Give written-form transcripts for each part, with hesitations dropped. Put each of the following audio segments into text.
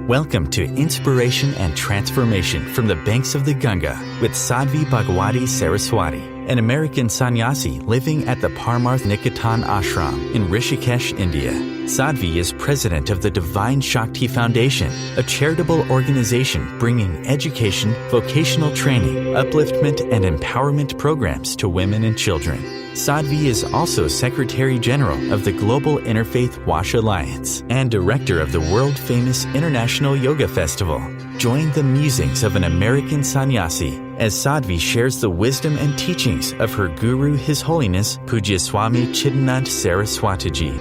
Welcome to Inspiration and Transformation from the Banks of the Ganga with Sadhvi Bhagawati Saraswati, an American sannyasi living at the Parmarth Niketan ashram in Rishikesh, India. Sadhvi is president of the Divine Shakti Foundation, a charitable organization bringing education, vocational training, upliftment, and empowerment programs to women and children. Sadhvi is also Secretary General of the Global Interfaith Wash Alliance and Director of the world-famous International Yoga Festival. Join the musings of an American sannyasi as Sadhvi shares the wisdom and teachings of her guru, His Holiness Pujya Swami Chidanand Saraswati Ji.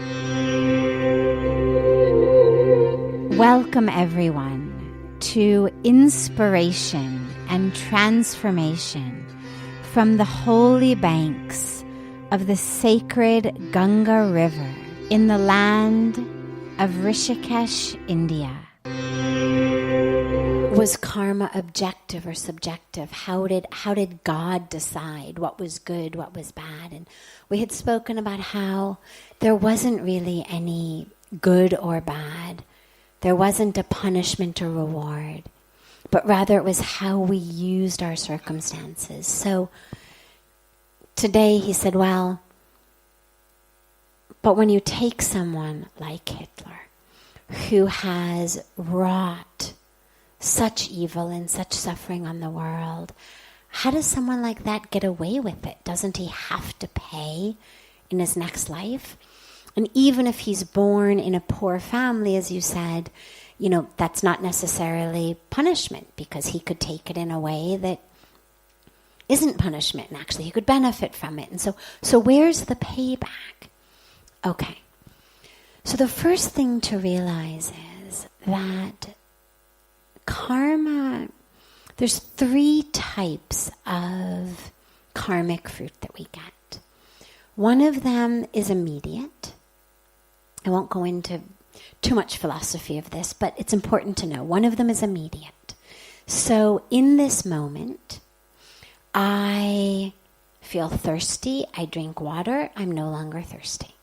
Welcome, everyone, to Inspiration and Transformation from the holy banks of the sacred Ganga River in the land of Rishikesh, India. Was karma objective or subjective? How did God decide what was good, what was bad? And we had spoken about how there wasn't really any good or bad. There wasn't a punishment or reward, but rather it was how we used our circumstances. So today he said, well, but when you take someone like Hitler, who has wrought such evil and such suffering on the world, how does someone like that get away with it? Doesn't he have to pay in his next life? And even if he's born in a poor family, as you said, that's not necessarily punishment, because he could take it in a way that isn't punishment, and actually he could benefit from it. And so where's the payback? Okay. So the first thing to realize is that karma, there's 3 types of karmic fruit that we get. One of them is immediate. I won't go into too much philosophy of this, but it's important to know. One of them is immediate. So in this moment, I feel thirsty, I drink water, I'm no longer thirsty.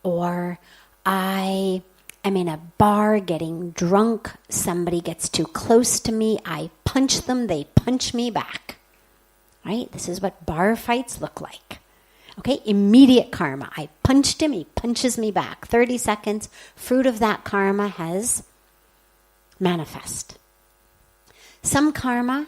Or I am in a bar getting drunk, somebody gets too close to me, I punch them, they punch me back. Right? This is what bar fights look like. Okay, immediate karma. I punched him, he punches me back. 30 seconds, fruit of that karma has manifest. Some karma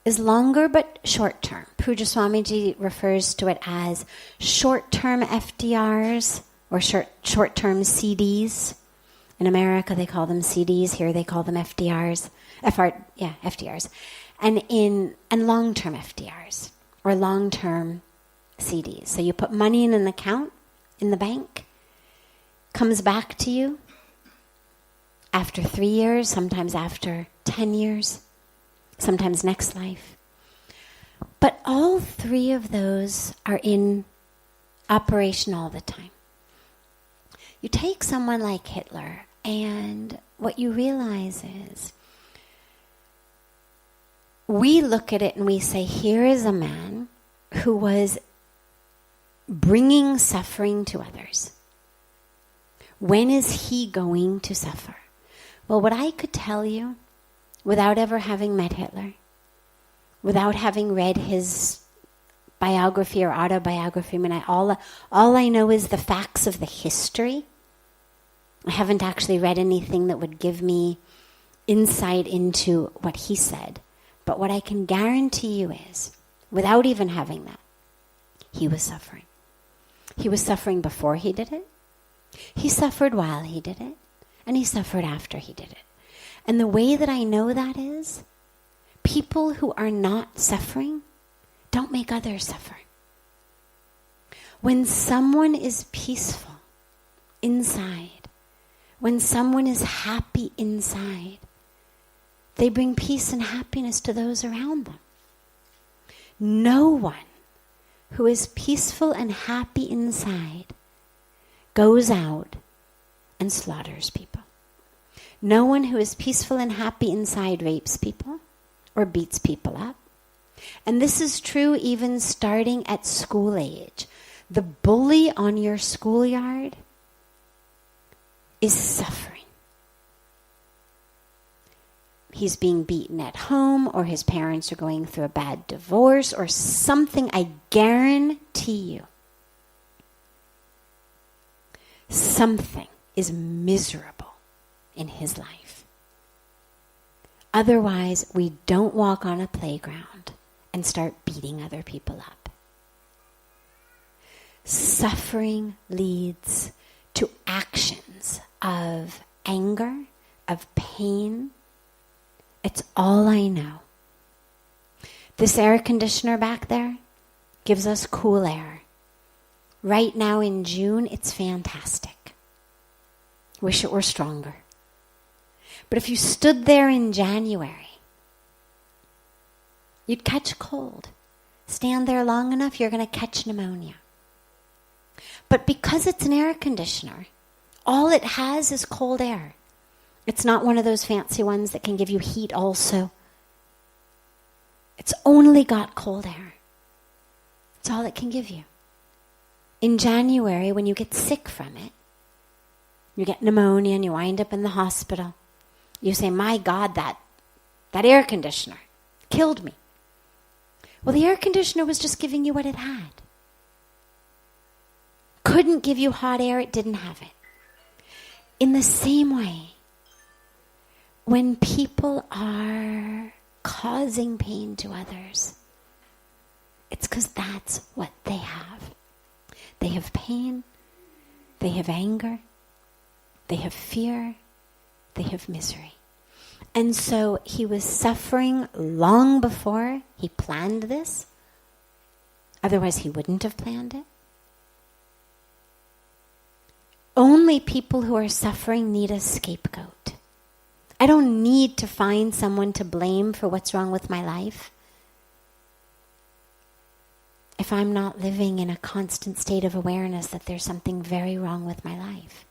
is longer but short-term. Pujya Swamiji refers to it as short-term FDRs or short-term CDs. In America they call them CDs, here they call them FDRs. FDRs. And long-term FDRs or long-term CDs. So you put money in an account in the bank, comes back to you after 3 years, sometimes after 10 years, sometimes next life. But all 3 of those are in operation all the time. You take someone like Hitler, and what you realize is we look at it and we say, here is a man who was bringing suffering to others. When is he going to suffer? Well, what I could tell you, without ever having met Hitler, without having read his biography or autobiography, all I know is the facts of the history. I haven't actually read anything that would give me insight into what he said. But what I can guarantee you is, without even having that, he was suffering. He was suffering before he did it. He suffered while he did it. And he suffered after he did it. And the way that I know that is, people who are not suffering don't make others suffer. When someone is peaceful inside, when someone is happy inside, they bring peace and happiness to those around them. No one who is peaceful and happy inside goes out and slaughters people. No one who is peaceful and happy inside rapes people or beats people up. And this is true even starting at school age. The bully on your schoolyard is suffering. he's being beaten at home, or his parents are going through a bad divorce, or something. I guarantee you, something is miserable in his life. Otherwise, we don't walk on a playground and start beating other people up. Suffering leads to actions of anger, of pain. It's all I know. This air conditioner back there gives us cool air. Right now in June, it's fantastic. Wish it were stronger. But if you stood there in January, you'd catch cold. Stand there long enough, you're going to catch pneumonia. But because it's an air conditioner, all it has is cold air. It's not one of those fancy ones that can give you heat also. It's only got cold air. It's all it can give you. In January, when you get sick from it, you get pneumonia and you wind up in the hospital, you say, my God, that air conditioner killed me. Well, the air conditioner was just giving you what it had. Couldn't give you hot air, it didn't have it. In the same way, when people are causing pain to others, it's because that's what they have. They have pain, they have anger, they have fear, they have misery. And so he was suffering long before he planned this. Otherwise, he wouldn't have planned it. Only people who are suffering need a scapegoat. I don't need to find someone to blame for what's wrong with my life if I'm not living in a constant state of awareness that there's something very wrong with my life.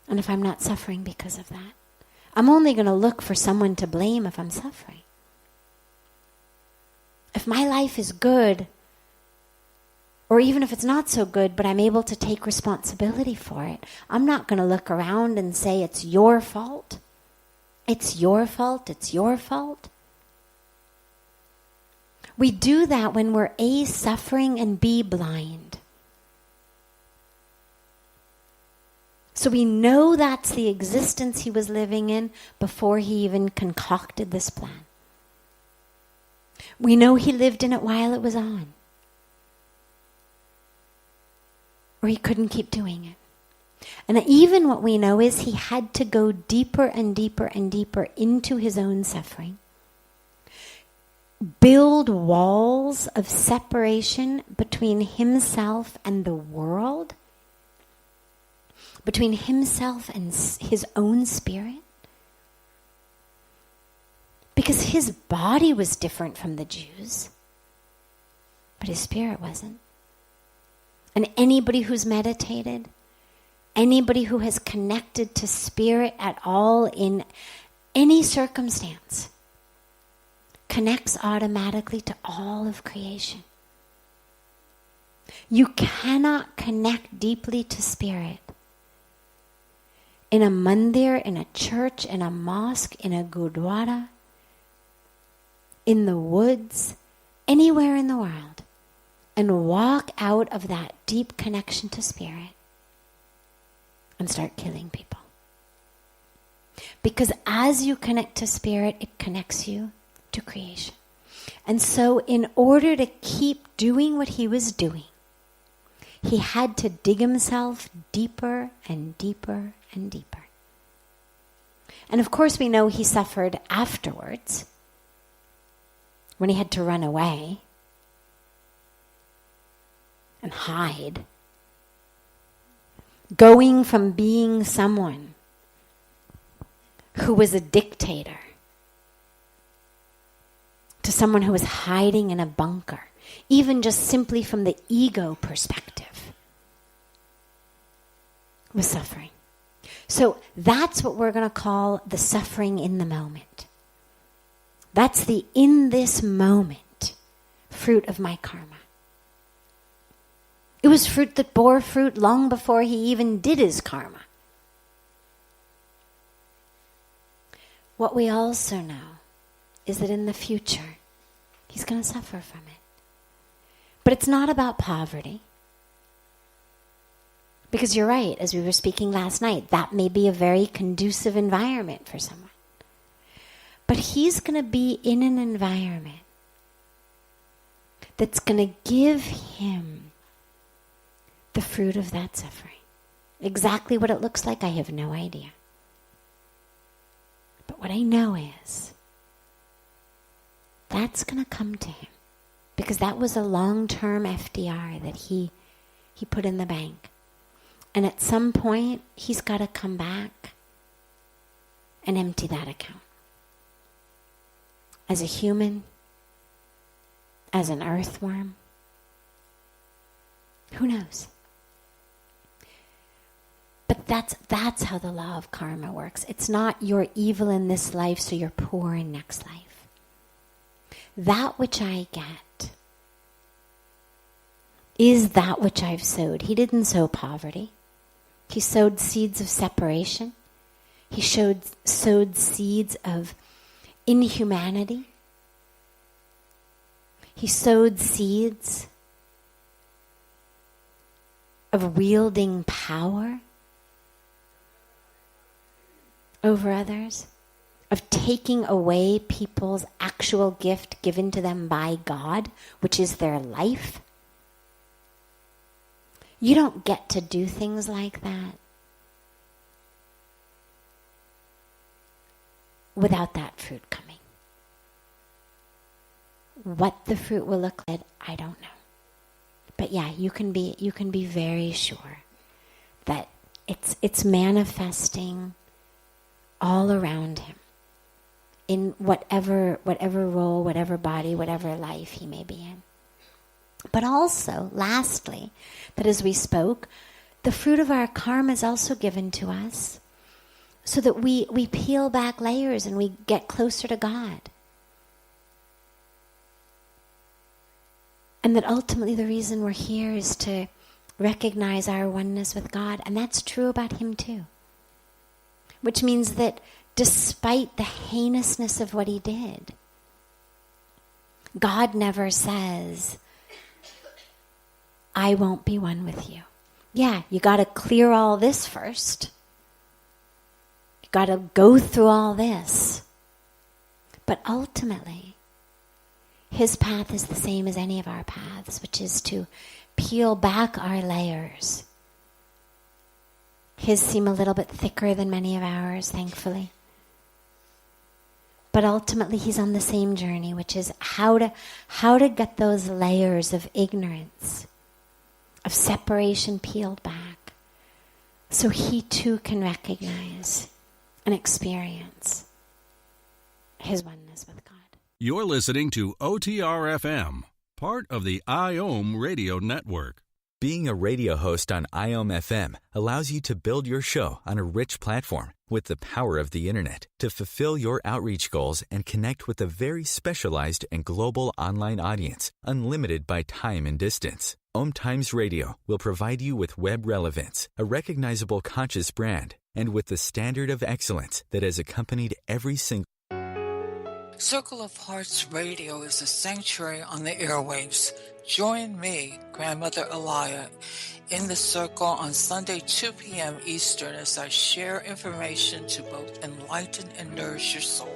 And if I'm not suffering because of that, I'm only going to look for someone to blame if I'm suffering. If my life is good, or even if it's not so good, but I'm able to take responsibility for it, I'm not going to look around and say, it's your fault. It's your fault. It's your fault. We do that when we're A, suffering, and B, blind. So we know that's the existence he was living in before he even concocted this plan. We know he lived in it while it was on. Or he couldn't keep doing it. And even what we know is he had to go deeper and deeper and deeper into his own suffering. Build walls of separation between himself and the world, between himself and his own spirit. Because his body was different from the Jews, but his spirit wasn't. And anybody who's meditated, anybody who has connected to spirit at all in any circumstance, connects automatically to all of creation. You cannot connect deeply to spirit in a mandir, in a church, in a mosque, in a gurdwara, in the woods, anywhere in the world, and walk out of that deep connection to spirit and start killing people. Because as you connect to spirit, it connects you to creation. And so in order to keep doing what he was doing, he had to dig himself deeper and deeper and deeper. And of course we know he suffered afterwards, when he had to run away and hide, going from being someone who was a dictator to someone who was hiding in a bunker, even just simply from the ego perspective, was suffering. So that's what we're going to call the suffering in the moment. That's the in this moment fruit of my karma. It was fruit that bore fruit long before he even did his karma. What we also know is that in the future, he's going to suffer from it. But it's not about poverty. Because you're right, as we were speaking last night, that may be a very conducive environment for someone. But he's going to be in an environment that's going to give him the fruit of that suffering. Exactly what it looks like, I have no idea. But what I know is that's going to come to him, because that was a long-term FDR that he put in the bank. And at some point, he's got to come back and empty that account. As a human, as an earthworm, who knows? But that's how the law of karma works. It's not you're evil in this life, so you're poor in next life. That which I get is that which I've sowed. He didn't sow poverty. He sowed seeds of separation. He sowed seeds of inhumanity. He sowed seeds of wielding power over others, of taking away people's actual gift given to them by God, which is their life. You don't get to do things like that without that fruit coming. What the fruit will look like, I don't know. But yeah, you can be very sure that it's manifesting all around him in whatever role, whatever body, whatever life he may be in. But also, lastly, that as we spoke, the fruit of our karma is also given to us so that we peel back layers and we get closer to God. And that ultimately the reason we're here is to recognize our oneness with God. And that's true about him too. Which means that despite the heinousness of what he did, God never says, I won't be one with you. Yeah, you got to clear all this first. You got to go through all this. But ultimately, his path is the same as any of our paths, which is to peel back our layers. His seem a little bit thicker than many of ours, thankfully. But ultimately, he's on the same journey, which is how to get those layers of ignorance, of separation peeled back, so he too can recognize and experience his oneness with God. You're listening to OTR-FM, part of the IOM radio network. Being a radio host on IOM FM allows you to build your show on a rich platform with the power of the internet to fulfill your outreach goals and connect with a very specialized and global online audience, unlimited by time and distance. OMTimes Radio will provide you with web relevance, a recognizable conscious brand, and with the standard of excellence that has accompanied every single Circle of Hearts Radio is a sanctuary on the airwaves. Join me, Grandmother Elia, in the circle on Sunday 2 p.m. Eastern as I share information to both enlighten and nourish your soul.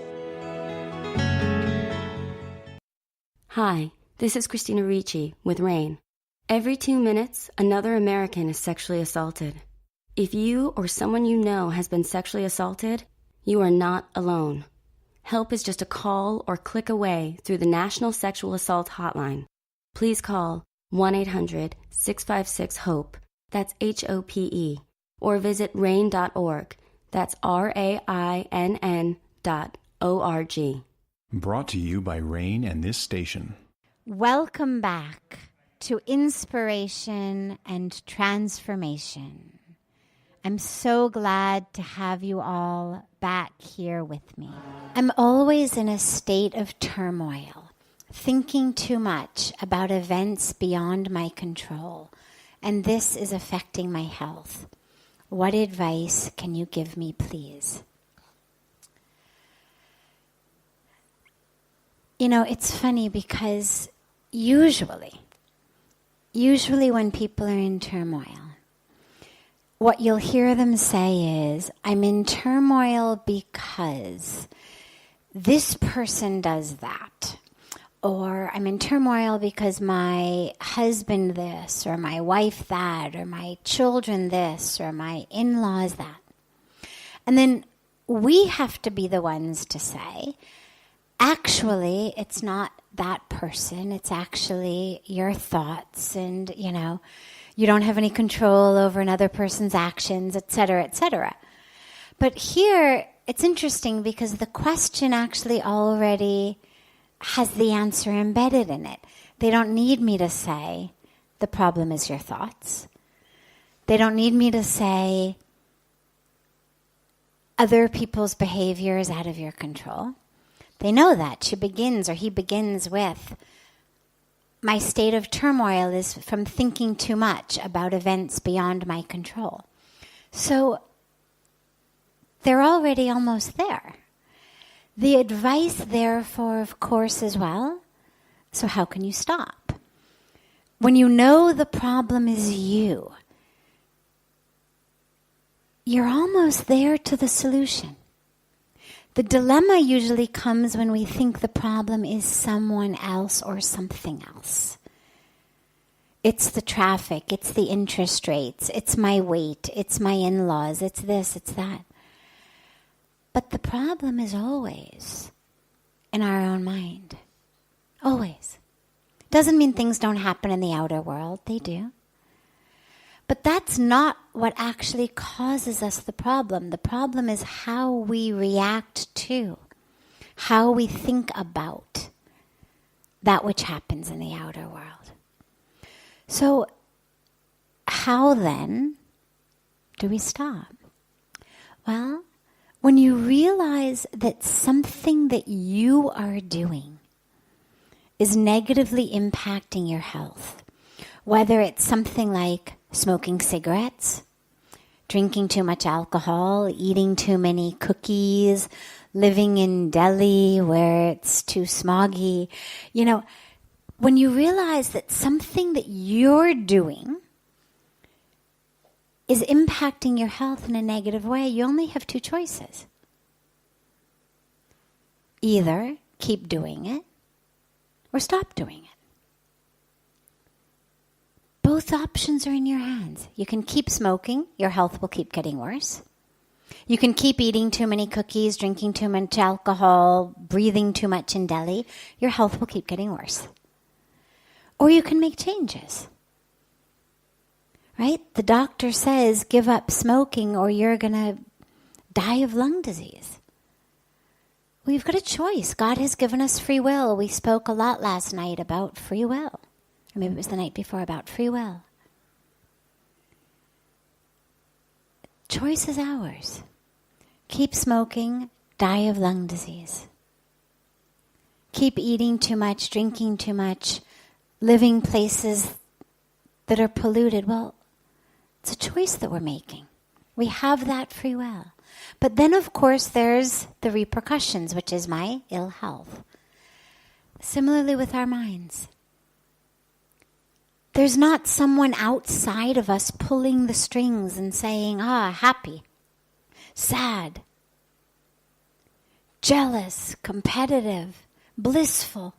Hi, this is Christina Ricci with RAIN. Every 2 minutes, another American is sexually assaulted. If you or someone you know has been sexually assaulted, you are not alone. Help is just a call or click away through the National Sexual Assault Hotline. Please call 1-800-656-HOPE, that's HOPE, or visit RAIN.org, that's RAINN.org. Brought to you by RAIN and this station. Welcome back to Inspiration and Transformation. I'm so glad to have you all back here with me. I'm always in a state of turmoil, thinking too much about events beyond my control, and this is affecting my health. What advice can you give me, please? It's funny because usually when people are in turmoil, what you'll hear them say is, I'm in turmoil because this person does that. Or I'm in turmoil because my husband this, or my wife that, or my children this, or my in-laws that. And then we have to be the ones to say, actually, it's not that person, it's actually your thoughts, and, you don't have any control over another person's actions, etc., etc. But here, it's interesting because the question actually already has the answer embedded in it. They don't need me to say, the problem is your thoughts. They don't need me to say, other people's behavior is out of your control. They know that. He begins with, my state of turmoil is from thinking too much about events beyond my control. So they're already almost there. The advice, therefore, of course, as well, so how can you stop? When you know the problem is you're almost there to the solution. The dilemma usually comes when we think the problem is someone else or something else. It's the traffic, it's the interest rates, it's my weight, it's my in-laws, it's this, it's that. But the problem is always in our own mind. Always. Doesn't mean things don't happen in the outer world. They do. But that's not what actually causes us the problem. The problem is how we react to, how we think about that which happens in the outer world. So, how then do we stop? Well, when you realize that something that you are doing is negatively impacting your health, whether it's something like smoking cigarettes, drinking too much alcohol, eating too many cookies, living in Delhi where it's too smoggy, when you realize that something that you're doing is impacting your health in a negative way, you only have two choices. Either keep doing it or stop doing it. Both options are in your hands. You can keep smoking, your health will keep getting worse. You can keep eating too many cookies, drinking too much alcohol, breathing too much in Delhi, your health will keep getting worse. Or you can make changes. Right? The doctor says, give up smoking or you're going to die of lung disease. We've got a choice. God has given us free will. We spoke a lot last night about free will. Or maybe it was the night before about free will. Choice is ours. Keep smoking, die of lung disease. Keep eating too much, drinking too much, living places that are polluted. Well, it's a choice that we're making. We have that free will. But then, of course, there's the repercussions, which is my ill health. Similarly with our minds. There's not someone outside of us pulling the strings and saying, happy, sad, jealous, competitive, blissful,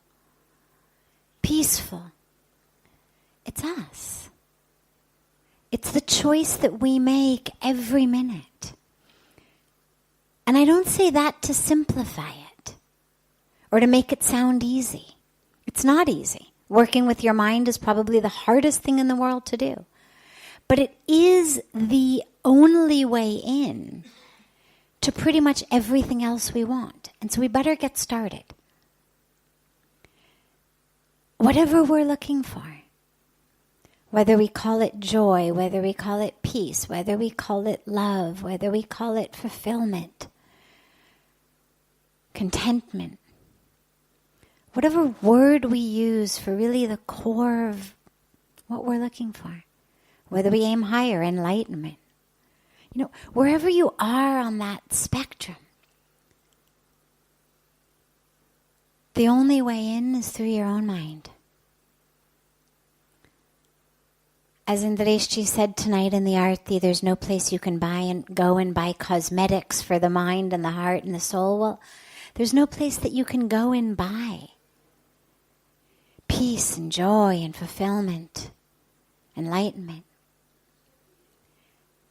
peaceful. It's us. It's the choice that we make every minute. And I don't say that to simplify it or to make it sound easy. It's not easy. Working with your mind is probably the hardest thing in the world to do. But it is the only way in to pretty much everything else we want. And so we better get started. Whatever we're looking for, whether we call it joy, whether we call it peace, whether we call it love, whether we call it fulfillment, contentment, whatever word we use for really the core of what we're looking for, whether we aim higher, enlightenment, wherever you are on that spectrum, the only way in is through your own mind. As Indreshji said tonight in the Aarti, there's no place you can go and buy cosmetics for the mind and the heart and the soul. Well, there's no place that you can go and buy peace and joy and fulfillment, enlightenment.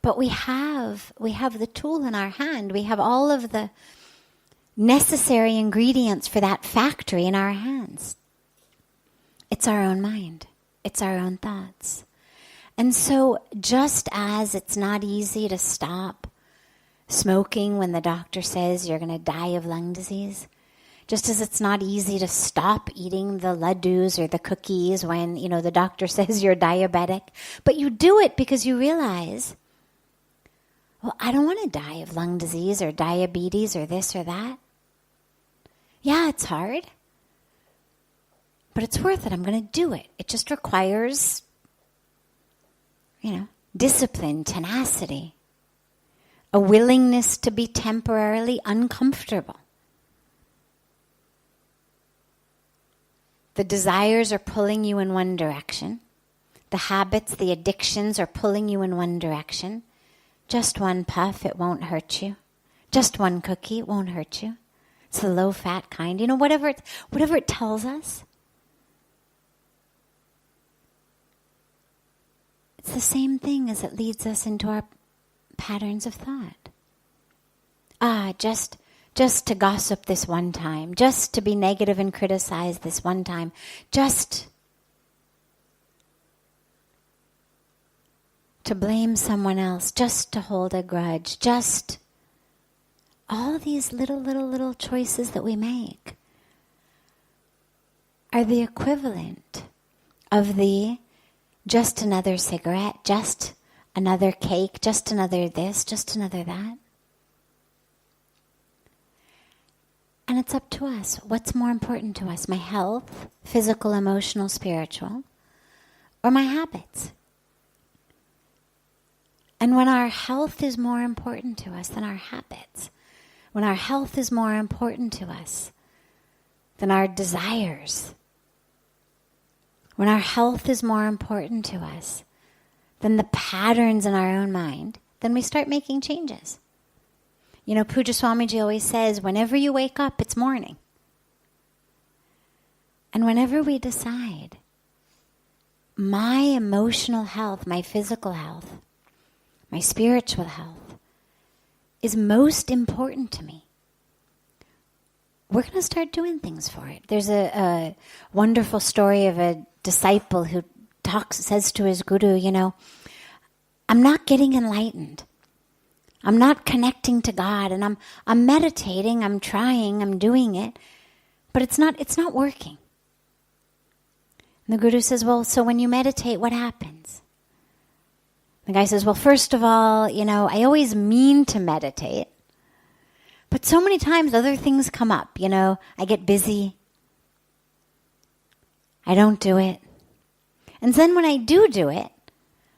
But we have the tool in our hand. We have all of the necessary ingredients for that factory in our hands. It's our own mind. It's our own thoughts. And so just as it's not easy to stop smoking when the doctor says you're going to die of lung disease, just as it's not easy to stop eating the laddus or the cookies when, the doctor says you're diabetic, but you do it because you realize, well, I don't want to die of lung disease or diabetes or this or that. Yeah, it's hard, but it's worth it. I'm going to do it. It just requires, discipline, tenacity, a willingness to be temporarily uncomfortable. The desires are pulling you in one direction. The habits, the addictions are pulling you in one direction. Just one puff, it won't hurt you. Just one cookie, it won't hurt you. It's the low-fat kind. Whatever it tells us. It's the same thing as it leads us into our patterns of thought. Just to gossip this one time, just to be negative and criticize this one time, just to blame someone else, just to hold a grudge, just all these little choices that we make are the equivalent of the just another cigarette, just another cake, just another this, just another that. And it's up to us. What's more important to us? My health, physical, emotional, spiritual, or my habits? And when our health is more important to us than our habits, when our health is more important to us than our desires, when our health is more important to us than the patterns in our own mind, then we start making changes. Puja Swamiji always says, whenever you wake up, it's morning. And whenever we decide, my emotional health, my physical health, my spiritual health is most important to me, we're going to start doing things for it. There's a wonderful story of a disciple who says to his guru, I'm not getting enlightened. I'm not connecting to God, and I'm meditating, I'm trying, I'm doing it, but it's not working. And the guru says, well, so when you meditate, what happens? The guy says, well, first of all, I always mean to meditate, but so many times other things come up, I get busy, I don't do it. And then when I do it,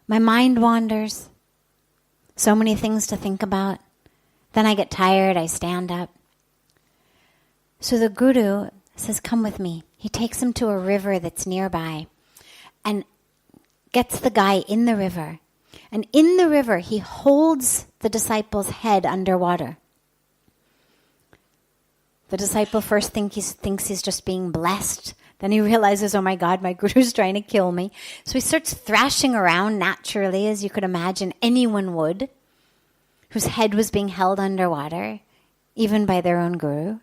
my mind wanders. So many things to think about. Then I get tired, I stand up. So the guru says, come with me. He takes him to a river that's nearby and gets the guy in the river. And in the river, he holds the disciple's head underwater. The disciple first thinks he's just being blessed. Then he realizes, oh my God, my guru's trying to kill me. So he starts thrashing around naturally, as you could imagine anyone would, whose head was being held underwater, even by their own guru.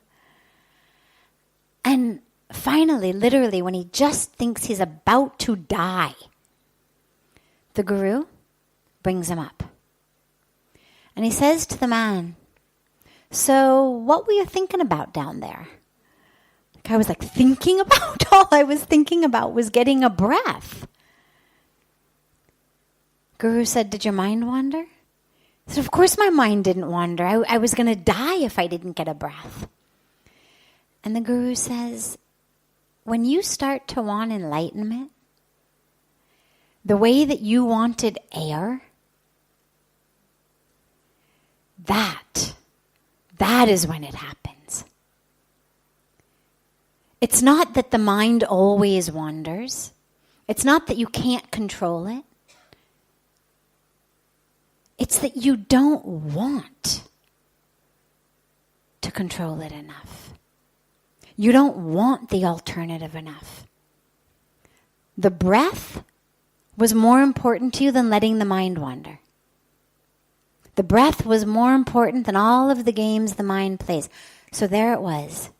And finally, literally, when he just thinks he's about to die, the guru brings him up. And he says to the man, so what were you thinking about down there? I was thinking about, all I was thinking about was getting a breath. Guru said, did your mind wander? I said, of course my mind didn't wander. I was going to die if I didn't get a breath. And the Guru says, when you start to want enlightenment, the way that you wanted air, that is when it happens. It's not that the mind always wanders. It's not that you can't control it. It's that you don't want to control it enough. You don't want the alternative enough. The breath was more important to you than letting the mind wander. The breath was more important than all of the games the mind plays. So there it was.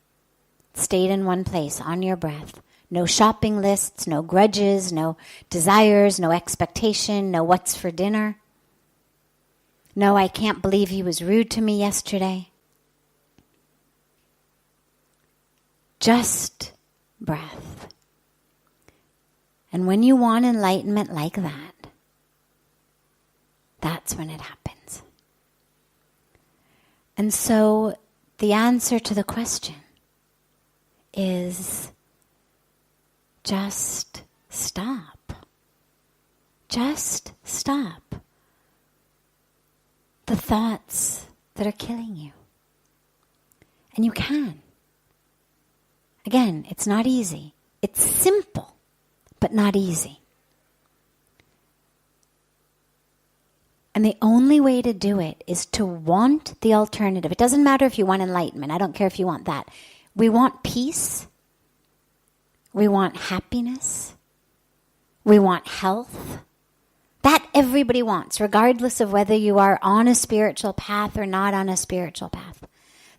Stayed in one place, on your breath. No shopping lists, no grudges, no desires, no expectation, no what's for dinner. No, I can't believe he was rude to me yesterday. Just breath. And when you want enlightenment like that, that's when it happens. And so the answer to the question is just stop. Just stop the thoughts that are killing you. And you can. Again, it's not easy. It's simple, but not easy. And the only way to do it is to want the alternative. It doesn't matter if you want enlightenment. I don't care if you want that. We want peace. We want happiness. We want health. That everybody wants, regardless of whether you are on a spiritual path or not on a spiritual path.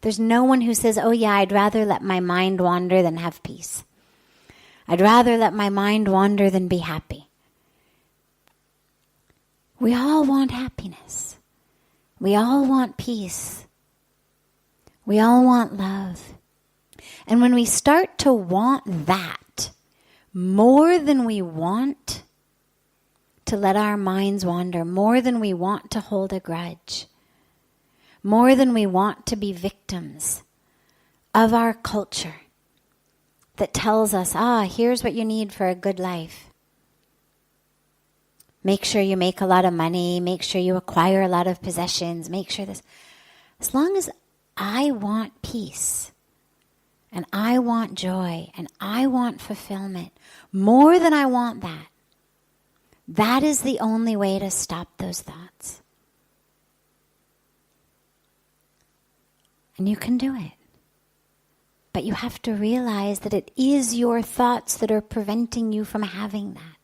There's no one who says, oh yeah, I'd rather let my mind wander than have peace. I'd rather let my mind wander than be happy. We all want happiness. We all want peace. We all want love. And when we start to want that more than we want to let our minds wander, more than we want to hold a grudge, more than we want to be victims of our culture that tells us, here's what you need for a good life. Make sure you make a lot of money, make sure you acquire a lot of possessions, make sure this. As long as I want peace, and I want joy, and I want fulfillment, more than I want that, that is the only way to stop those thoughts. And you can do it. But you have to realize that it is your thoughts that are preventing you from having that.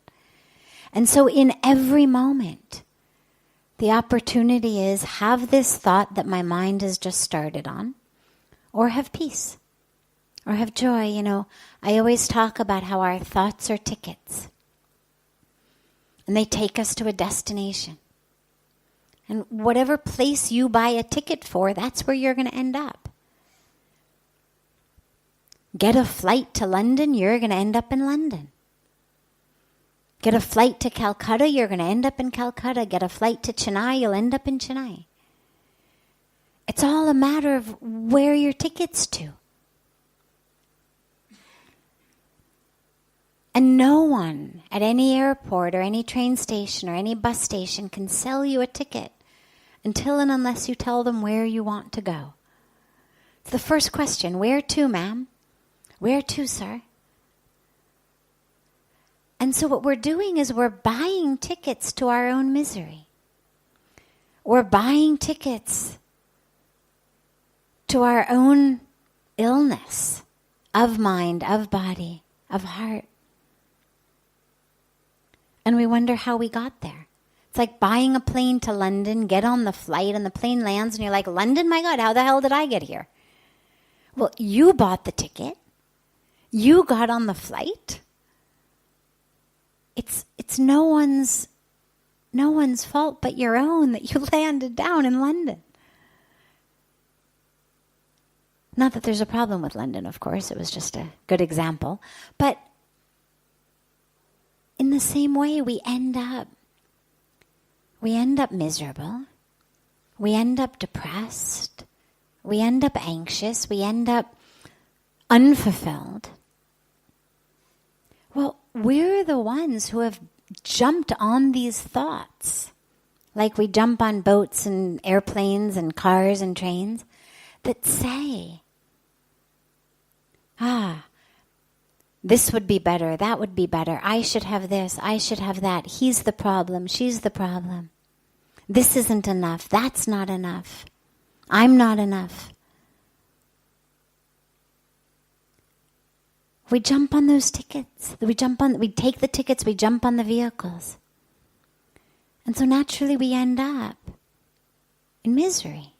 And so in every moment, the opportunity is have this thought that my mind has just started on, or have peace, or have joy. You know, I always talk about how our thoughts are tickets. And they take us to a destination. And whatever place you buy a ticket for, that's where you're going to end up. Get a flight to London, you're going to end up in London. Get a flight to Calcutta, you're going to end up in Calcutta. Get a flight to Chennai, you'll end up in Chennai. It's all a matter of where your ticket's to. And no one at any airport or any train station or any bus station can sell you a ticket until and unless you tell them where you want to go. It's the first question, where to, ma'am? Where to, sir? And so what we're doing is we're buying tickets to our own misery. We're buying tickets to our own illness of mind, of body, of heart. And we wonder how we got there. It's like buying a plane to London, get on the flight, and the plane lands, and you're like, London? My God, how the hell did I get here? Well, you bought the ticket. You got on the flight. It's no one's fault but your own that you landed down in London. Not that there's a problem with London, of course. It was just a good example. But in the same way, we end up miserable. We end up depressed. We end up anxious. We end up unfulfilled. Well, we're the ones who have jumped on these thoughts, like we jump on boats and airplanes and cars and trains, that say, This would be better. That would be better. I should have this. I should have that. He's the problem. She's the problem. This isn't enough. That's not enough. I'm not enough. We jump on those tickets. We take the tickets, we jump on the vehicles. And so naturally we end up in misery.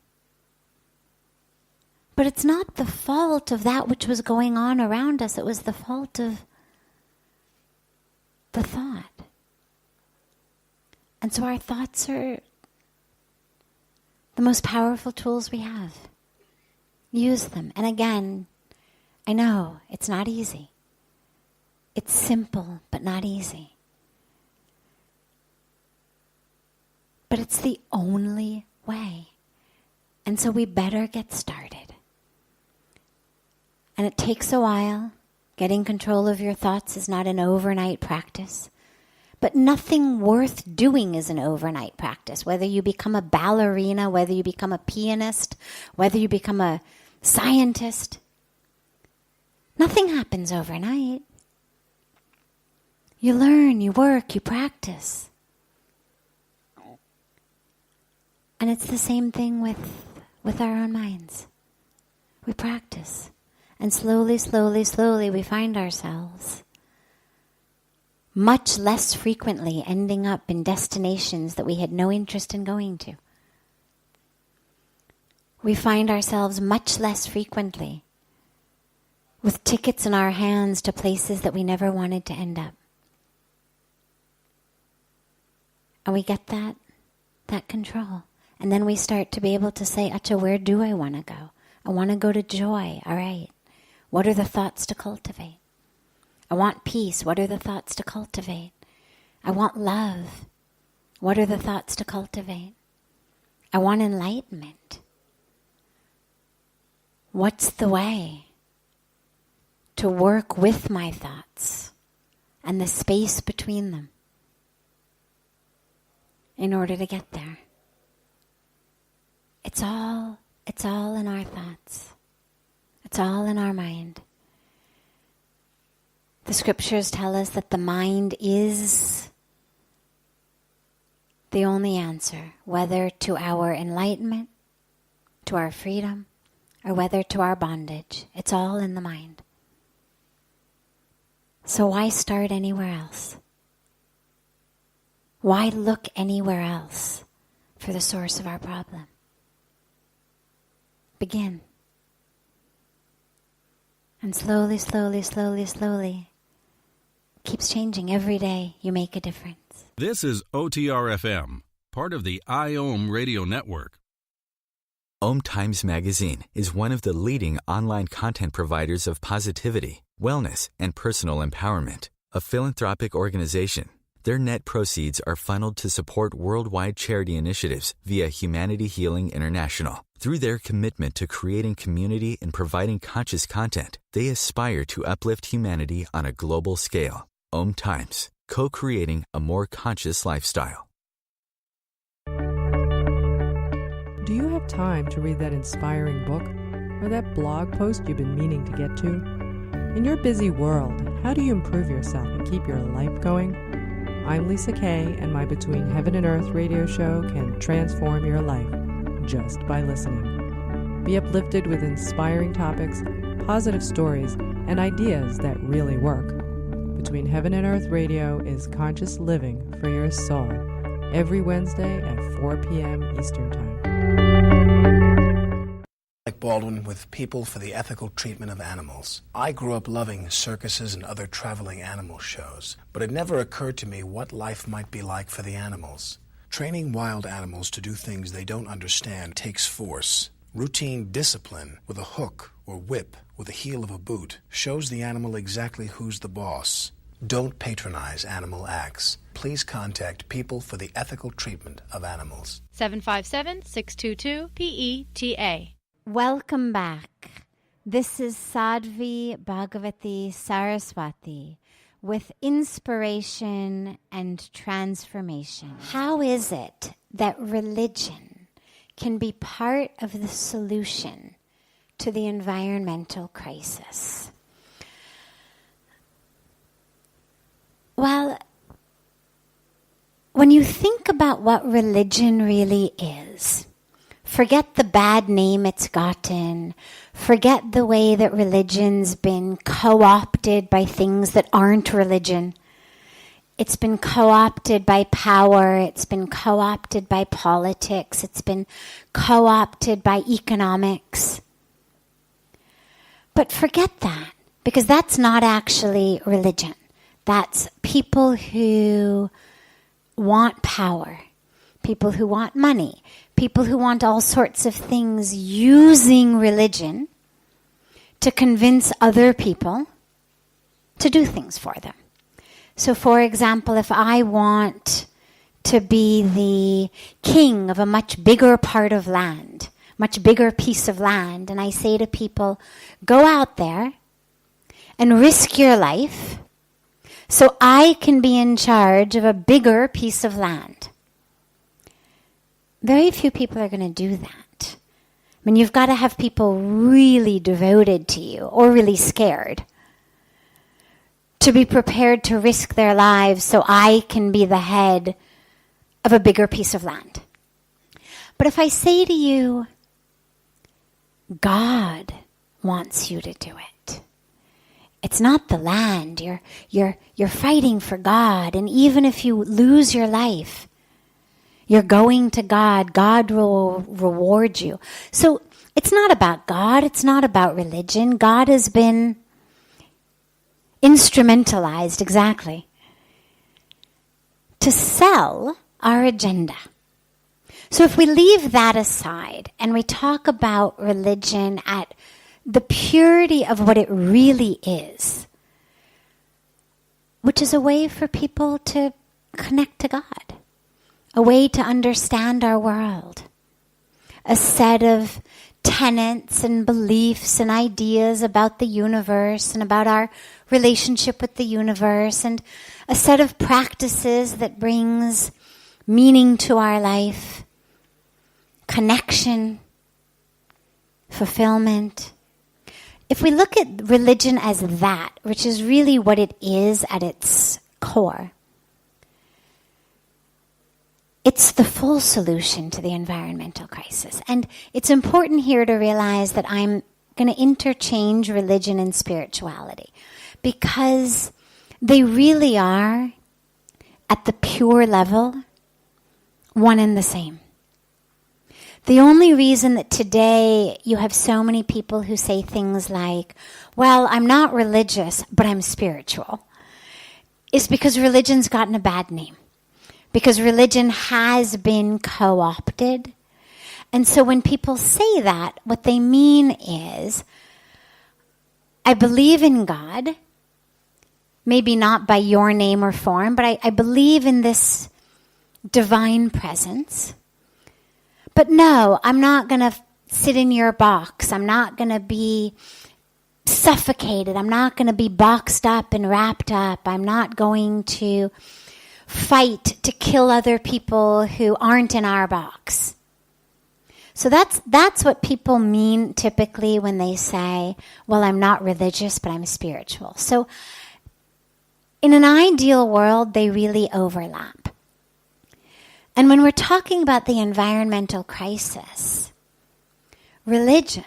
But it's not the fault of that which was going on around us. It was the fault of the thought. And so our thoughts are the most powerful tools we have. Use them. And again, I know it's not easy. It's simple, but not easy. But it's the only way. And so we better get started. And it takes a while. Getting control of your thoughts is not an overnight practice. But nothing worth doing is an overnight practice. Whether you become a ballerina, whether you become a pianist, whether you become a scientist, nothing happens overnight. You learn, you work, you practice. And it's the same thing with our own minds. We practice. And slowly, slowly, slowly we find ourselves much less frequently ending up in destinations that we had no interest in going to. We find ourselves much less frequently with tickets in our hands to places that we never wanted to end up. And we get that control. And then we start to be able to say, Acha, where do I want to go? I want to go to joy. All right. What are the thoughts to cultivate? I want peace. What are the thoughts to cultivate? I want love. What are the thoughts to cultivate? I want enlightenment. What's the way to work with my thoughts and the space between them in order to get there? It's all in our thoughts. It's all in our mind. The scriptures tell us that the mind is the only answer, whether to our enlightenment, to our freedom, or whether to our bondage. It's all in the mind. So why start anywhere else? Why look anywhere else for the source of our problem? Begin. And slowly, slowly, slowly, slowly, keeps changing. Every day you make a difference. This is OTR-FM, part of the IOM radio network. OMTimes Magazine is one of the leading online content providers of positivity, wellness, and personal empowerment. A philanthropic organization, their net proceeds are funneled to support worldwide charity initiatives via Humanity Healing International. Through their commitment to creating community and providing conscious content, they aspire to uplift humanity on a global scale. OMTimes, co-creating a more conscious lifestyle. Do you have time to read that inspiring book or that blog post you've been meaning to get to? In your busy world, how do you improve yourself and keep your life going? I'm Lisa Kay, and my Between Heaven and Earth radio show can transform your life just by listening. Be uplifted with inspiring topics, positive stories, and ideas that really work. Between Heaven and Earth Radio is conscious living for your soul, every Wednesday at 4 p.m. Eastern Time. Like Baldwin with People for the Ethical Treatment of Animals. I grew up loving circuses and other traveling animal shows, but it never occurred to me what life might be like for the animals. Training wild animals to do things they don't understand takes force. Routine discipline with a hook or whip with the heel of a boot shows the animal exactly who's the boss. Don't patronize animal acts. Please contact People for the Ethical Treatment of Animals. 757-622-PETA. Welcome back. This is Sadhvi Bhagawati Saraswati with inspiration and transformation. How is it that religion can be part of the solution to the environmental crisis? Well, when you think about what religion really is, forget the bad name it's gotten, forget the way that religion's been co-opted by things that aren't religion. It's been co-opted by power, it's been co-opted by politics, it's been co-opted by economics. But forget that, because that's not actually religion. That's people who want power, people who want money, people who want all sorts of things using religion to convince other people to do things for them. So, for example, if I want to be the king of a much bigger part of land, much bigger piece of land, and I say to people, go out there and risk your life so I can be in charge of a bigger piece of land. Very few people are going to do that. I mean, you've got to have people really devoted to you or really scared to be prepared to risk their lives so I can be the head of a bigger piece of land. But if I say to you, God wants you to do it. It's not the land. You're fighting for God. And even if you lose your life, you're going to God. God will reward you. So it's not about God. It's not about religion. God has been instrumentalized, exactly, to sell our agenda. So if we leave that aside and we talk about religion at the purity of what it really is, which is a way for people to connect to God, a way to understand our world, a set of tenets and beliefs and ideas about the universe and about our relationship with the universe, and a set of practices that brings meaning to our life, connection, fulfillment. If we look at religion as that, which is really what it is at its core, it's the full solution to the environmental crisis. And it's important here to realize that I'm going to interchange religion and spirituality, because they really are, at the pure level, one and the same. The only reason that today you have so many people who say things like, well, I'm not religious, but I'm spiritual, is because religion's gotten a bad name. Because religion has been co-opted. And so when people say that, what they mean is, I believe in God, maybe not by your name or form, but I believe in this divine presence. But no, I'm not going to sit in your box. I'm not going to be suffocated. I'm not going to be boxed up and wrapped up. I'm not going to fight to kill other people who aren't in our box. So that's what people mean typically when they say, well, I'm not religious, but I'm spiritual. So in an ideal world, they really overlap. And when we're talking about the environmental crisis, religion,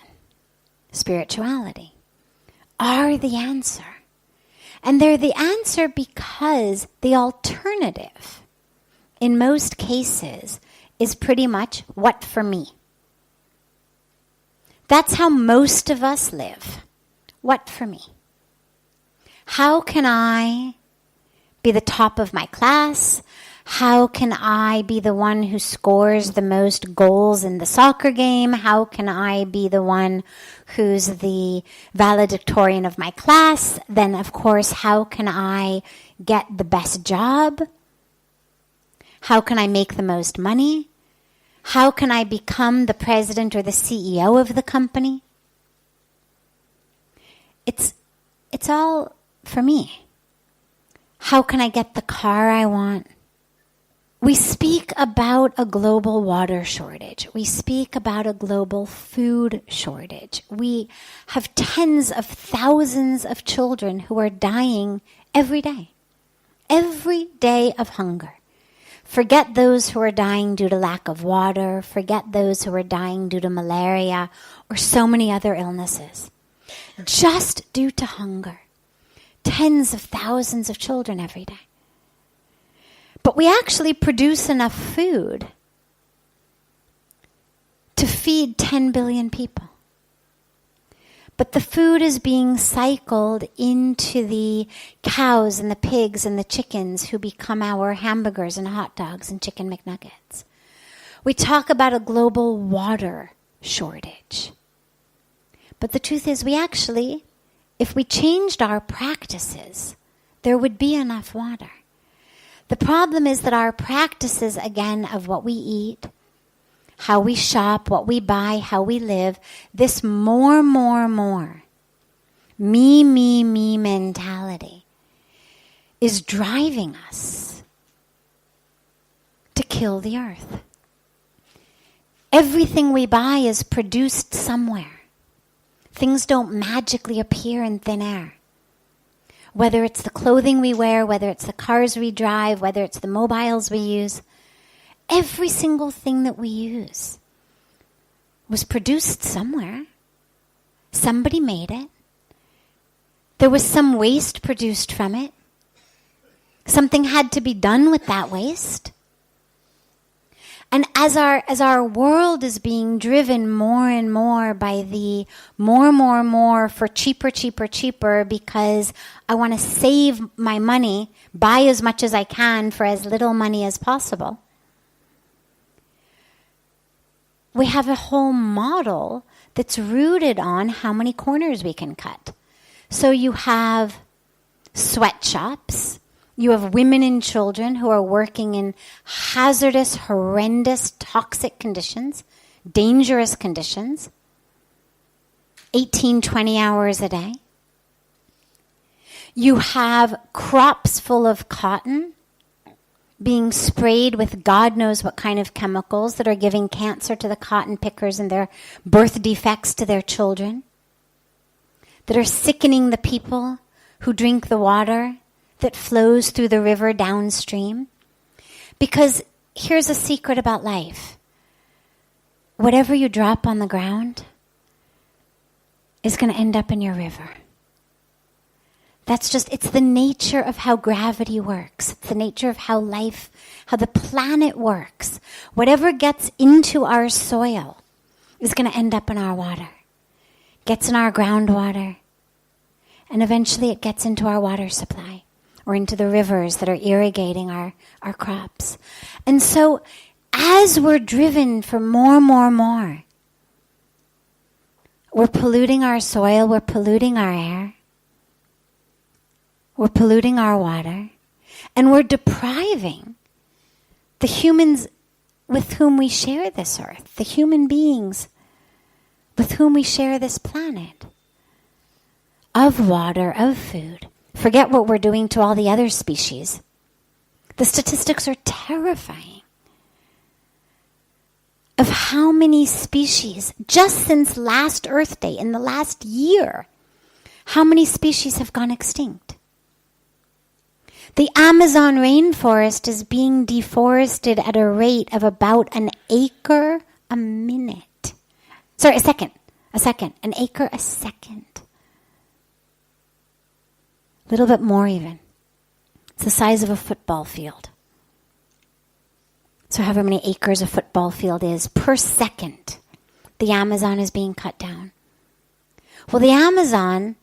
spirituality are the answer. And they're the answer because the alternative, in most cases, is pretty much what for me. That's how most of us live. What for me? How can I be the top of my class? How can I be the one who scores the most goals in the soccer game? How can I be the one who's the valedictorian of my class? Then, of course, how can I get the best job? How can I make the most money? How can I become the president or the CEO of the company? It's all for me. How can I get the car I want? We speak about a global water shortage. We speak about a global food shortage. We have tens of thousands of children who are dying every day. every day of hunger. Forget those who are dying due to lack of water. Forget those who are dying due to malaria or so many other illnesses. Just due to hunger. Tens of thousands of children every day. But we actually produce enough food to feed 10 billion people. But the food is being cycled into the cows and the pigs and the chickens who become our hamburgers and hot dogs and chicken McNuggets. We talk about a global water shortage. But the truth is, we actually, if we changed our practices, there would be enough water. The problem is that our practices, again, of what we eat, how we shop, what we buy, how we live, this more me mentality is driving us to kill the earth. Everything we buy is produced somewhere. Things don't magically appear in thin air. Whether it's the clothing we wear, whether it's the cars we drive, whether it's the mobiles we use, every single thing that we use was produced somewhere. Somebody made it. There was some waste produced from it. Something had to be done with that waste. And as our world is being driven more and more by the more for cheaper, because I want to save my money, buy as much as I can for as little money as possible, we have a whole model that's rooted on how many corners we can cut. So you have sweatshops, you have women and children who are working in hazardous, horrendous, toxic conditions, dangerous conditions, 18, 20 hours a day. You have crops full of cotton being sprayed with God knows what kind of chemicals that are giving cancer to the cotton pickers and their birth defects to their children, that are sickening the people who drink the water that flows through the river downstream. Because here's a secret about life. Whatever you drop on the ground is going to end up in your river. It's the nature of how gravity works. It's the nature of how life, how the planet works. Whatever gets into our soil is going to end up in our water. Gets in our groundwater. And eventually it gets into our water supply or into the rivers that are irrigating our crops. And so as we're driven for more, we're polluting our soil, we're polluting our air. We're polluting our water, and we're depriving the humans with whom we share this earth, the human beings with whom we share this planet, of water, of food. Forget what we're doing to all the other species. The statistics are terrifying of how many species, just since last Earth Day, in the last year, how many species have gone extinct. The Amazon rainforest is being deforested at a rate of about an acre a minute. Sorry, a second. An acre a second. A little bit more even. It's the size of a football field. So however many acres a football field is per second, the Amazon is being cut down. Well, the Amazon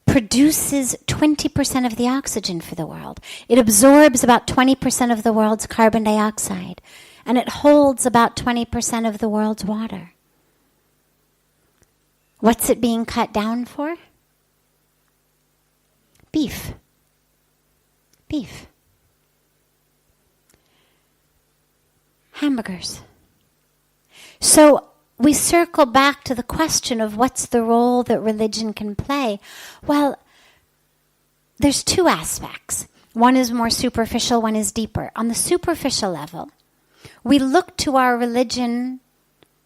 produces 20% of the oxygen for the world. It absorbs about 20% of the world's carbon dioxide, and it holds about 20% of the world's water. What's it being cut down for? Beef. Hamburgers. So we circle back to the question of what's the role that religion can play. Well, there's two aspects. One is more superficial, one is deeper. On the superficial level, we look to our religion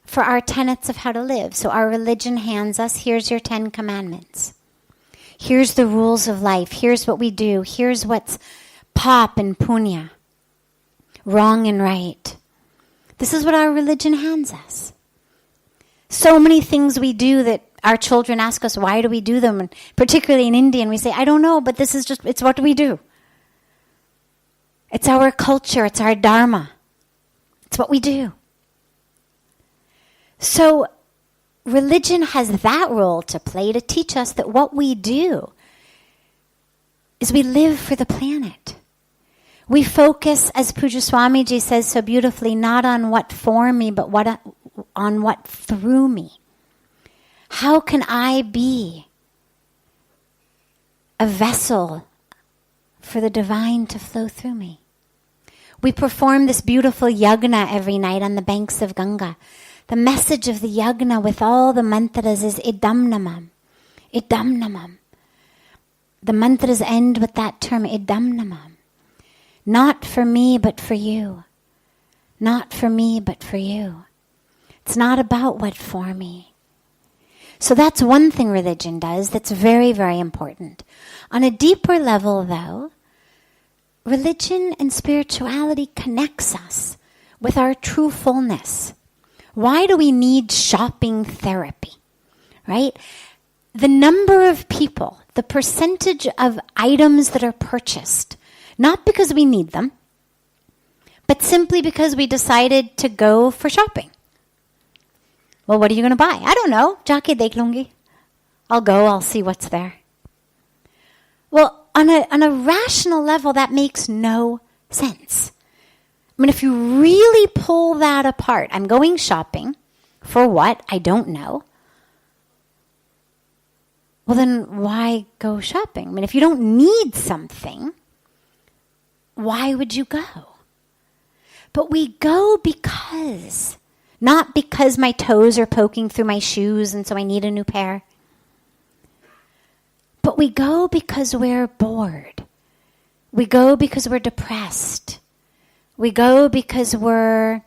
for our tenets of how to live. So our religion hands us, here's your 10 commandments. Here's the rules of life. Here's what we do. Here's what's pop and punya, wrong and right. This is what our religion hands us. So many things we do that our children ask us, why do we do them? And particularly in India, and we say, I don't know, but this is just, it's what we do. It's our culture, it's our dharma. It's what we do. So religion has that role to play to teach us that what we do is we live for the planet. We focus, as Pujya Swamiji says so beautifully, not on what for me, but on what through me. How can I be a vessel for the divine to flow through me? We perform this beautiful yagna every night on the banks of Ganga. The message of the yagna with all the mantras is idam namam. Idam namam. The mantras end with that term, idam namam. Not for me, but for you. Not for me, but for you. It's not about what for me. So that's one thing religion does that's very, very important. On a deeper level, though, religion and spirituality connects us with our true fullness. Why do we need shopping therapy? Right? The number of people, the percentage of items that are purchased, not because we need them, but simply because we decided to go for shopping. Well, what are you going to buy? I don't know. Jaake dekh lungi. I'll go, I'll see what's there. Well, on a rational level, that makes no sense. I mean, if you really pull that apart, I'm going shopping. For what? I don't know. Well, then why go shopping? I mean, if you don't need something, why would you go? But we go because, not because my toes are poking through my shoes and so I need a new pair. But we go because we're bored. We go because we're depressed. We go because we're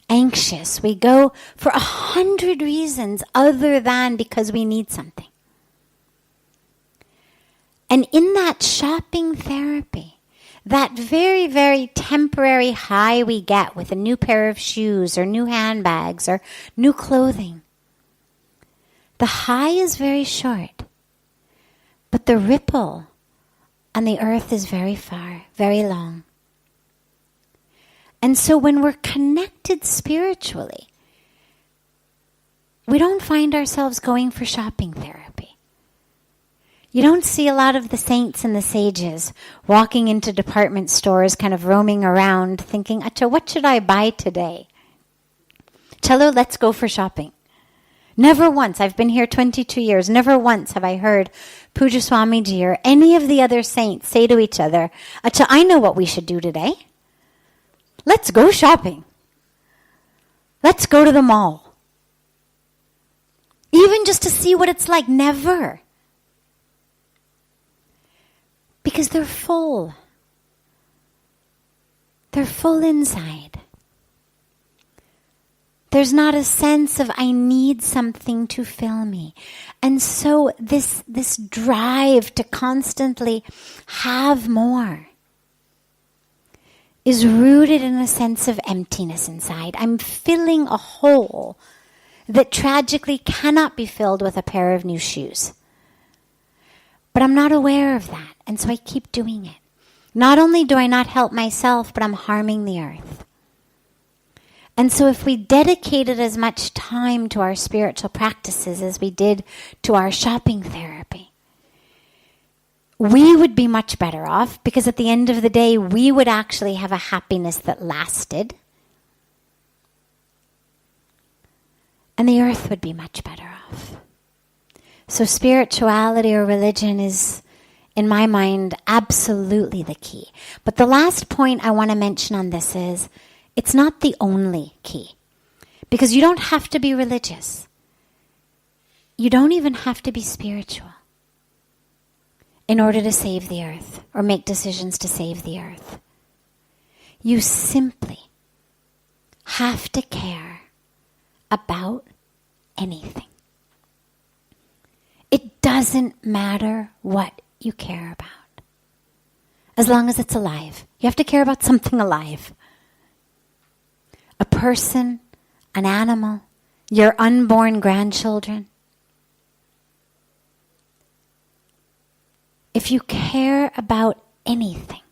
anxious. We go for 100 reasons other than because we need something. And in that shopping therapy, that very, very temporary high we get with a new pair of shoes or new handbags or new clothing, the high is very short, but the ripple on the earth is very far, very long. And so when we're connected spiritually, we don't find ourselves going for shopping therapy. You don't see a lot of the saints and the sages walking into department stores, kind of roaming around, thinking, Acha, what should I buy today? Chalo, let's go for shopping. Never once, I've been here 22 years, never once have I heard Pujya Swamiji or any of the other saints say to each other, Acha, I know what we should do today. Let's go shopping. Let's go to the mall. Even just to see what it's like, never. Because they're full. They're full inside. There's not a sense of I need something to fill me. And so this drive to constantly have more is rooted in a sense of emptiness inside. I'm filling a hole that tragically cannot be filled with a pair of new shoes. But I'm not aware of that, and so I keep doing it. Not only do I not help myself, but I'm harming the earth. And so if we dedicated as much time to our spiritual practices as we did to our shopping therapy, we would be much better off, because at the end of the day, we would actually have a happiness that lasted. And the earth would be much better off. So spirituality or religion is, in my mind, absolutely the key. But the last point I want to mention on this is, it's not the only key. Because you don't have to be religious. You don't even have to be spiritual in order to save the earth or make decisions to save the earth. You simply have to care about anything. It does doesn't matter what you care about, as long as it's alive. You have to care about something alive. A person, an animal, your unborn grandchildren. If you care about anything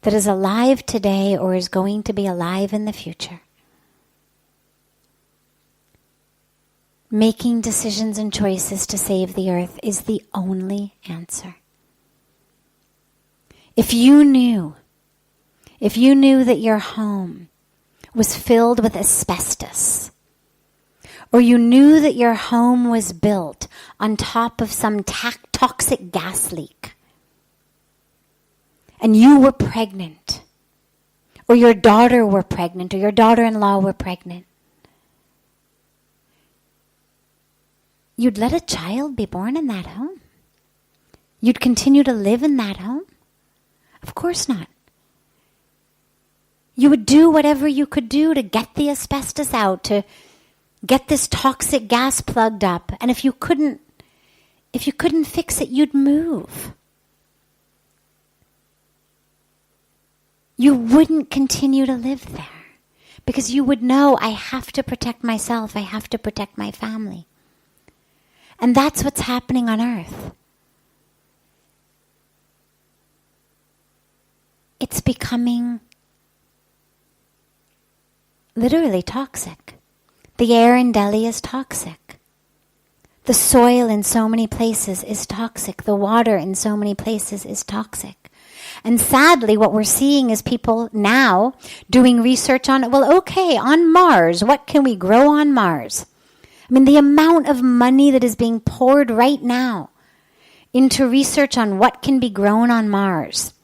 that is alive today or is going to be alive in the future, making decisions and choices to save the earth is the only answer. If you knew that your home was filled with asbestos, or you knew that your home was built on top of some toxic gas leak, and you were pregnant, or your daughter were pregnant, or your daughter-in-law were pregnant, you'd let a child be born in that home? You'd continue to live in that home? Of course not. You would do whatever you could do to get the asbestos out, to get this toxic gas plugged up. And if you couldn't fix it, you'd move. You wouldn't continue to live there because you would know, I have to protect myself, I have to protect my family. And that's what's happening on earth. It's becoming literally toxic. The air in Delhi is toxic. The soil in so many places is toxic. The water in so many places is toxic. And sadly, what we're seeing is people now doing research on, on Mars, what can we grow on Mars? I mean, the amount of money that is being poured right now into research on what can be grown on Mars,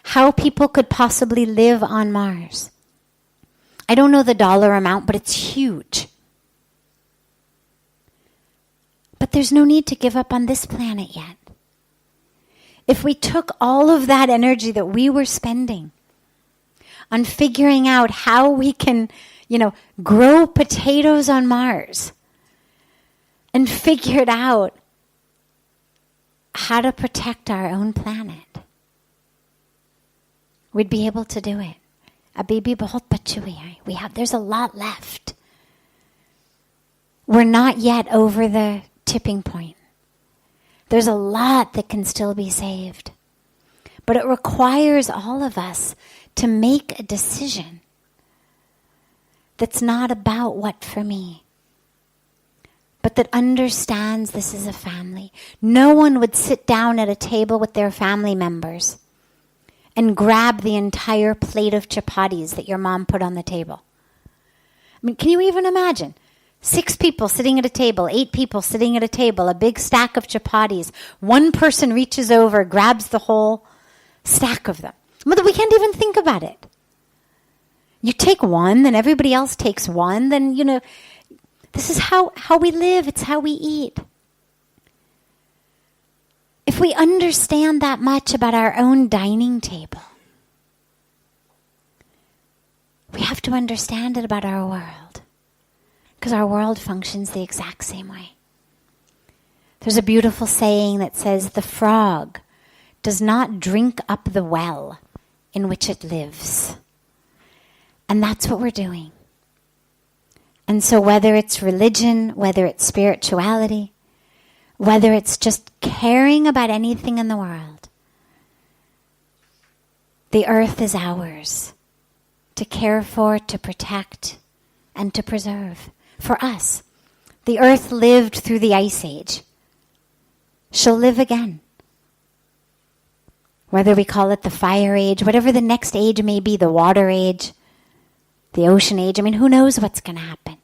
how people could possibly live on Mars. I don't know the dollar amount, but it's huge. But there's no need to give up on this planet yet. If we took all of that energy that we were spending on figuring out how we can, grow potatoes on Mars, and figured out how to protect our own planet, we'd be able to do it. There's a lot left. We're not yet over the tipping point. There's a lot that can still be saved. But it requires all of us to make a decision that's not about what for me, but that understands this is a family. No one would sit down at a table with their family members and grab the entire plate of chapatis that your mom put on the table. I mean, can you even imagine? 6 people sitting at a table, 8 people sitting at a table, a big stack of chapatis. One person reaches over, grabs the whole stack of them. But we can't even think about it. You take one, then everybody else takes one, then, this is how we live. It's how we eat. If we understand that much about our own dining table, we have to understand it about our world, because our world functions the exact same way. There's a beautiful saying that says, the frog does not drink up the well in which it lives. And that's what we're doing. And so whether it's religion, whether it's spirituality, whether it's just caring about anything in the world, the earth is ours to care for, to protect, and to preserve. For us, the earth lived through the ice age. She'll live again. Whether we call it the fire age, whatever the next age may be, the water age, the ocean age, who knows what's going to happen?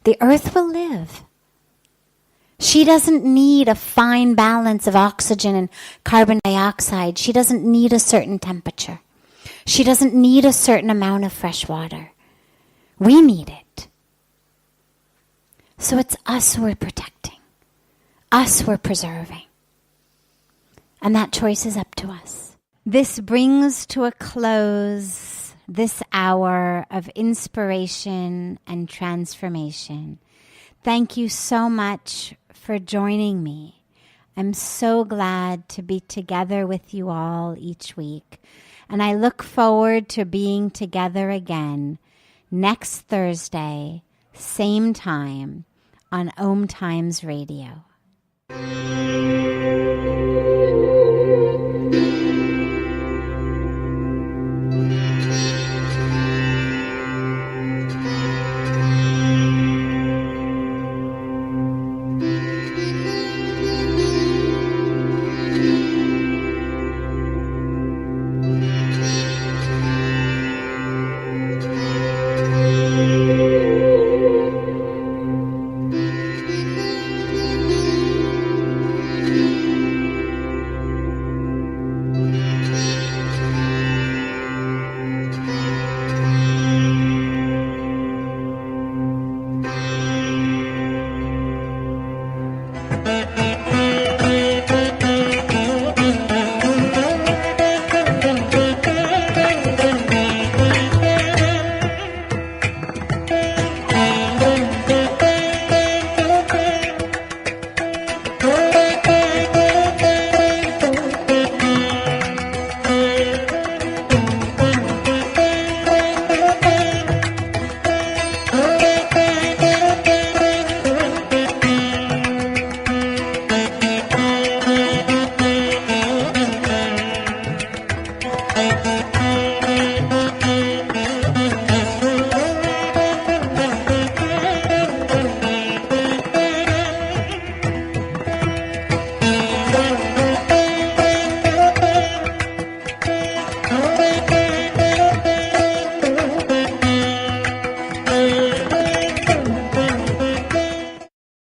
The earth will live. She doesn't need a fine balance of oxygen and carbon dioxide. She doesn't need a certain temperature. She doesn't need a certain amount of fresh water. We need it. So it's us we're protecting. Us we're preserving. And that choice is up to us. This brings to a close this hour of inspiration and transformation. Thank you so much for joining me I'm so glad to be together with you all each week. And I look forward to being together again next Thursday, same time, on OMTimes Radio.